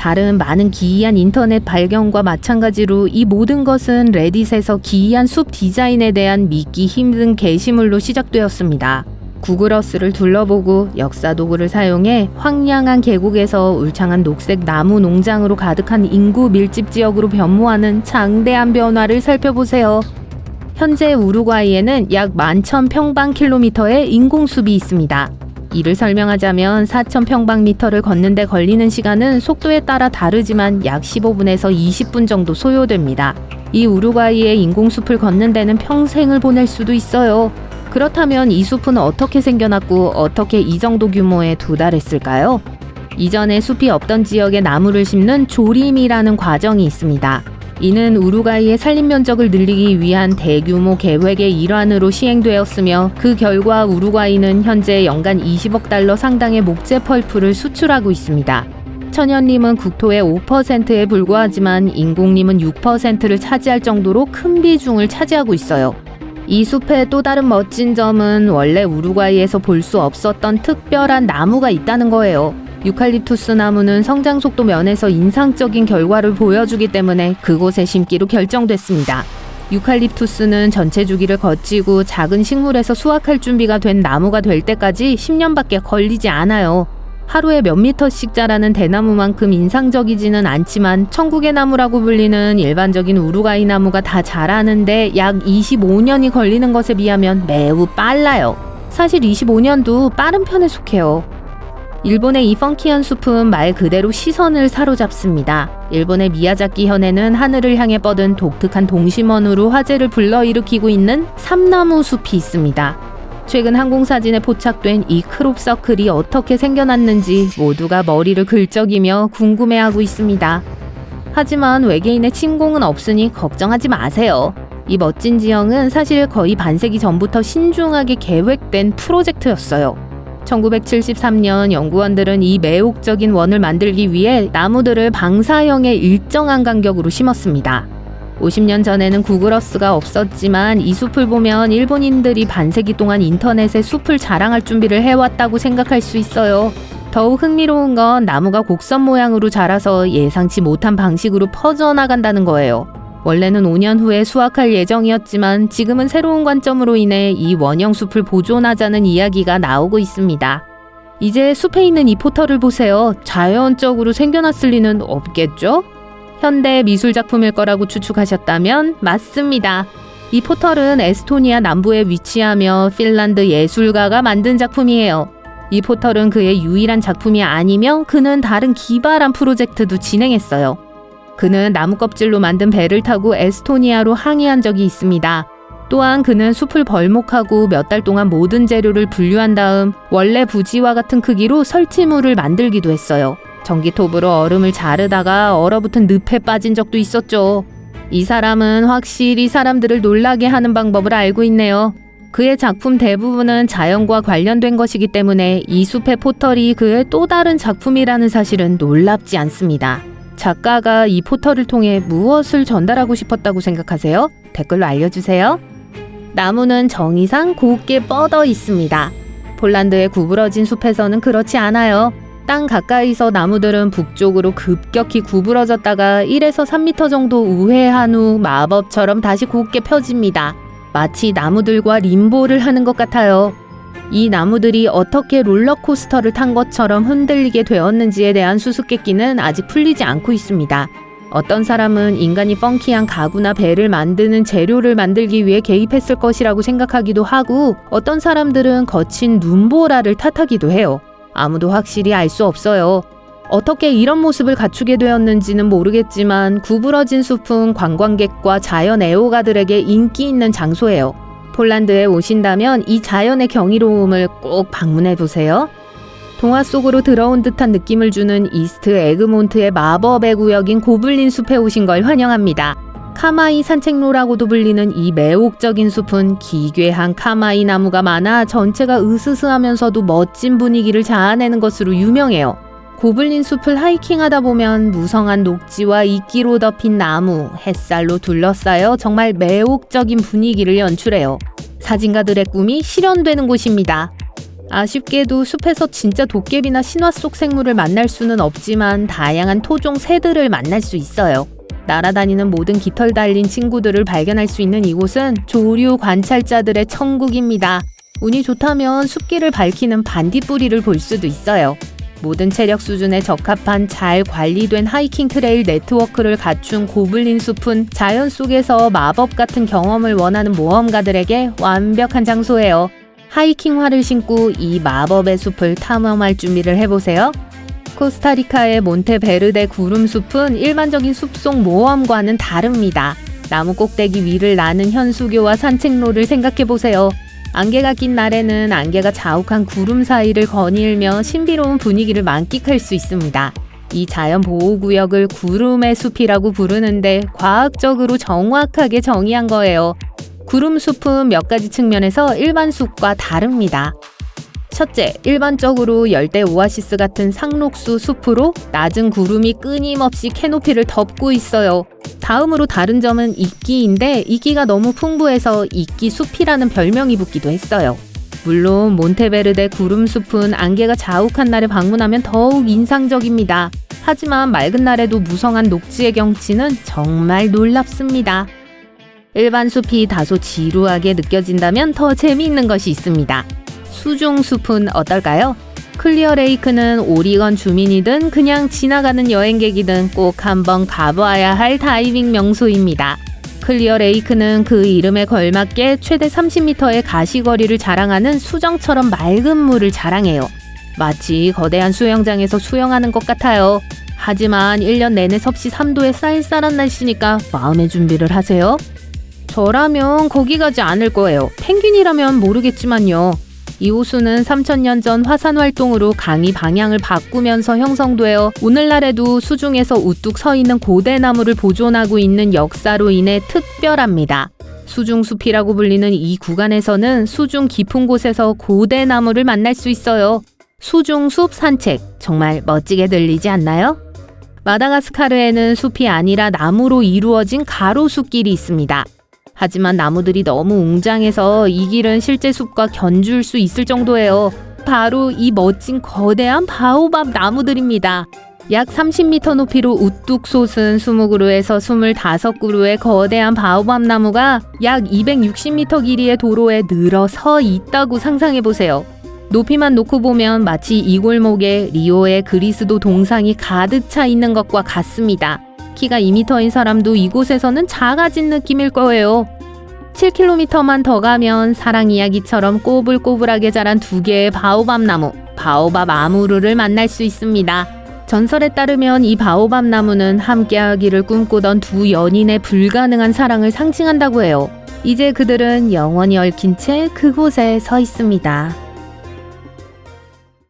다른 많은 기이한 인터넷 발견과 마찬가지로 이 모든 것은 레딧에서 기이한 숲 디자인에 대한 믿기 힘든 게시물로 시작되었습니다. 구글어스를 둘러보고 역사 도구를 사용해 황량한 계곡에서 울창한 녹색 나무 농장으로 가득한 인구 밀집 지역으로 변모하는 장대한 변화를 살펴보세요. 현재 우루과이에는 약 11,000평방킬로미터의 인공숲이 있습니다. 이를 설명하자면 4,000평방미터를 걷는데 걸리는 시간은 속도에 따라 다르지만 약 15분에서 20분 정도 소요됩니다. 이 우루과이의 인공숲을 걷는 데는 평생을 보낼 수도 있어요. 그렇다면 이 숲은 어떻게 생겨났고 어떻게 이 정도 규모에 도달했을까요? 이전에 숲이 없던 지역에 나무를 심는 조림이라는 과정이 있습니다. 이는 우루과이의 산림 면적을 늘리기 위한 대규모 계획의 일환으로 시행되었으며 그 결과 우루과이는 현재 연간 20억 달러 상당의 목재 펄프를 수출하고 있습니다. 천연림은 국토의 5%에 불과하지만 인공림은 6%를 차지할 정도로 큰 비중을 차지하고 있어요. 이 숲의 또 다른 멋진 점은 원래 우루과이에서 볼 수 없었던 특별한 나무가 있다는 거예요. 유칼립투스 나무는 성장 속도 면에서 인상적인 결과를 보여주기 때문에 그곳에 심기로 결정됐습니다. 유칼립투스는 전체 주기를 거치고 작은 식물에서 수확할 준비가 된 나무가 될 때까지 10년밖에 걸리지 않아요. 하루에 몇 미터씩 자라는 대나무만큼 인상적이지는 않지만 천국의 나무라고 불리는 일반적인 우루과이 나무가 다 자라는데 약 25년이 걸리는 것에 비하면 매우 빨라요. 사실 25년도 빠른 편에 속해요. 일본의 이 펑키한 숲은 말 그대로 시선을 사로잡습니다. 일본의 미야자키 현에는 하늘을 향해 뻗은 독특한 동심원으로 화제를 불러일으키고 있는 삼나무 숲이 있습니다. 최근 항공사진에 포착된 이 크롭서클이 어떻게 생겨났는지 모두가 머리를 긁적이며 궁금해하고 있습니다. 하지만 외계인의 침공은 없으니 걱정하지 마세요. 이 멋진 지형은 사실 거의 반세기 전부터 신중하게 계획된 프로젝트였어요. 1973년 연구원들은 이 매혹적인 원을 만들기 위해 나무들을 방사형의 일정한 간격으로 심었습니다. 50년 전에는 구글어스가 없었지만 이 숲을 보면 일본인들이 반세기 동안 인터넷에 숲을 자랑할 준비를 해왔다고 생각할 수 있어요. 더욱 흥미로운 건 나무가 곡선 모양으로 자라서 예상치 못한 방식으로 퍼져나간다는 거예요. 원래는 5년 후에 수확할 예정이었지만 지금은 새로운 관점으로 인해 이 원형 숲을 보존하자는 이야기가 나오고 있습니다. 이제 숲에 있는 이 포털을 보세요. 자연적으로 생겨났을 리는 없겠죠? 현대 미술 작품일 거라고 추측하셨다면 맞습니다. 이 포털은 에스토니아 남부에 위치하며 핀란드 예술가가 만든 작품이에요. 이 포털은 그의 유일한 작품이 아니며 그는 다른 기발한 프로젝트도 진행했어요. 그는 나무 껍질로 만든 배를 타고 에스토니아로 항해한 적이 있습니다. 또한 그는 숲을 벌목하고 몇 달 동안 모든 재료를 분류한 다음 원래 부지와 같은 크기로 설치물을 만들기도 했어요. 전기톱으로 얼음을 자르다가 얼어붙은 늪에 빠진 적도 있었죠. 이 사람은 확실히 사람들을 놀라게 하는 방법을 알고 있네요. 그의 작품 대부분은 자연과 관련된 것이기 때문에 이 숲의 포털이 그의 또 다른 작품이라는 사실은 놀랍지 않습니다. 작가가 이 포털을 통해 무엇을 전달하고 싶었다고 생각하세요? 댓글로 알려주세요. 나무는 정의상 곱게 뻗어 있습니다. 폴란드의 구부러진 숲에서는 그렇지 않아요. 땅 가까이서 나무들은 북쪽으로 급격히 구부러졌다가 1에서 3m 정도 우회한 후 마법처럼 다시 곧게 펴집니다. 마치 나무들과 림보를 하는 것 같아요. 이 나무들이 어떻게 롤러코스터를 탄 것처럼 흔들리게 되었는지에 대한 수수께끼는 아직 풀리지 않고 있습니다. 어떤 사람은 인간이 펑키한 가구나 배를 만드는 재료를 만들기 위해 개입했을 것이라고 생각하기도 하고 어떤 사람들은 거친 눈보라를 탓하기도 해요. 아무도 확실히 알 수 없어요. 어떻게 이런 모습을 갖추게 되었는지는 모르겠지만 구부러진 숲은 관광객과 자연 애호가들에게 인기 있는 장소예요. 폴란드에 오신다면 이 자연의 경이로움을 꼭 방문해보세요. 동화 속으로 들어온 듯한 느낌을 주는 이스트 에그몬트의 마법의 구역인 고블린 숲에 오신 걸 환영합니다. 카마이 산책로라고도 불리는 이 매혹적인 숲은 기괴한 카마이 나무가 많아 전체가 으스스하면서도 멋진 분위기를 자아내는 것으로 유명해요. 고블린 숲을 하이킹하다 보면 무성한 녹지와 이끼로 덮인 나무, 햇살로 둘러싸여 정말 매혹적인 분위기를 연출해요. 사진가들의 꿈이 실현되는 곳입니다. 아쉽게도 숲에서 진짜 도깨비나 신화 속 생물을 만날 수는 없지만 다양한 토종 새들을 만날 수 있어요. 날아다니는 모든 깃털 달린 친구들을 발견할 수 있는 이곳은 조류 관찰자들의 천국입니다. 운이 좋다면 숲길을 밝히는 반딧불이를 볼 수도 있어요. 모든 체력 수준에 적합한 잘 관리된 하이킹 트레일 네트워크를 갖춘 고블린 숲은 자연 속에서 마법 같은 경험을 원하는 모험가들에게 완벽한 장소예요. 하이킹화를 신고 이 마법의 숲을 탐험할 준비를 해보세요. 코스타리카의 몬테베르데 구름숲은 일반적인 숲속 모험과는 다릅니다. 나무 꼭대기 위를 나는 현수교와 산책로를 생각해보세요. 안개가 낀 날에는 안개가 자욱한 구름 사이를 거닐며 신비로운 분위기를 만끽할 수 있습니다. 이 자연보호구역을 구름의 숲이라고 부르는데 과학적으로 정확하게 정의한 거예요. 구름숲은 몇 가지 측면에서 일반 숲과 다릅니다. 첫째, 일반적으로 열대 오아시스 같은 상록수 숲으로 낮은 구름이 끊임없이 캐노피를 덮고 있어요. 다음으로 다른 점은 이끼인데 이끼가 너무 풍부해서 이끼 숲이라는 별명이 붙기도 했어요. 물론 몬테베르데 구름숲은 안개가 자욱한 날에 방문하면 더욱 인상적입니다. 하지만 맑은 날에도 무성한 녹지의 경치는 정말 놀랍습니다. 일반 숲이 다소 지루하게 느껴진다면 더 재미있는 것이 있습니다. 수중숲은 어떨까요? 클리어 레이크는 오리건 주민이든 그냥 지나가는 여행객이든 꼭 한번 가봐야 할 다이빙 명소입니다. 클리어 레이크는 그 이름에 걸맞게 최대 30m의 가시거리를 자랑하는 수정처럼 맑은 물을 자랑해요. 마치 거대한 수영장에서 수영하는 것 같아요. 하지만 1년 내내 섭씨 3도의 쌀쌀한 날씨니까 마음의 준비를 하세요. 저라면 거기 가지 않을 거예요. 펭귄이라면 모르겠지만요. 이 호수는 3000년 전 화산 활동으로 강이 방향을 바꾸면서 형성되어 오늘날에도 수중에서 우뚝 서 있는 고대나무를 보존하고 있는 역사로 인해 특별합니다. 수중숲이라고 불리는 이 구간에서는 수중 깊은 곳에서 고대나무를 만날 수 있어요. 수중숲 산책, 정말 멋지게 들리지 않나요? 마다가스카르에는 숲이 아니라 나무로 이루어진 가로수길이 있습니다. 하지만 나무들이 너무 웅장해서 이 길은 실제 숲과 견줄 수 있을 정도예요. 바로 이 멋진 거대한 바오밥 나무들입니다. 약 30m 높이로 우뚝 솟은 20그루에서 25그루의 거대한 바오밥 나무가 약 260m 길이의 도로에 늘어서 있다고 상상해보세요. 높이만 놓고 보면 마치 이 골목에 리오의 그리스도 동상이 가득 차 있는 것과 같습니다. 키가 2m인 사람도 이곳에서는 작아진 느낌일 거예요. 7km만 더 가면 사랑 이야기처럼 꼬불꼬불하게 자란 2개의 바오밥 나무, 바오밥 아무르를 만날 수 있습니다. 전설에 따르면 이 바오밥 나무는 함께하기를 꿈꾸던 두 연인의 불가능한 사랑을 상징한다고 해요. 이제 그들은 영원히 얽힌 채 그곳에 서 있습니다.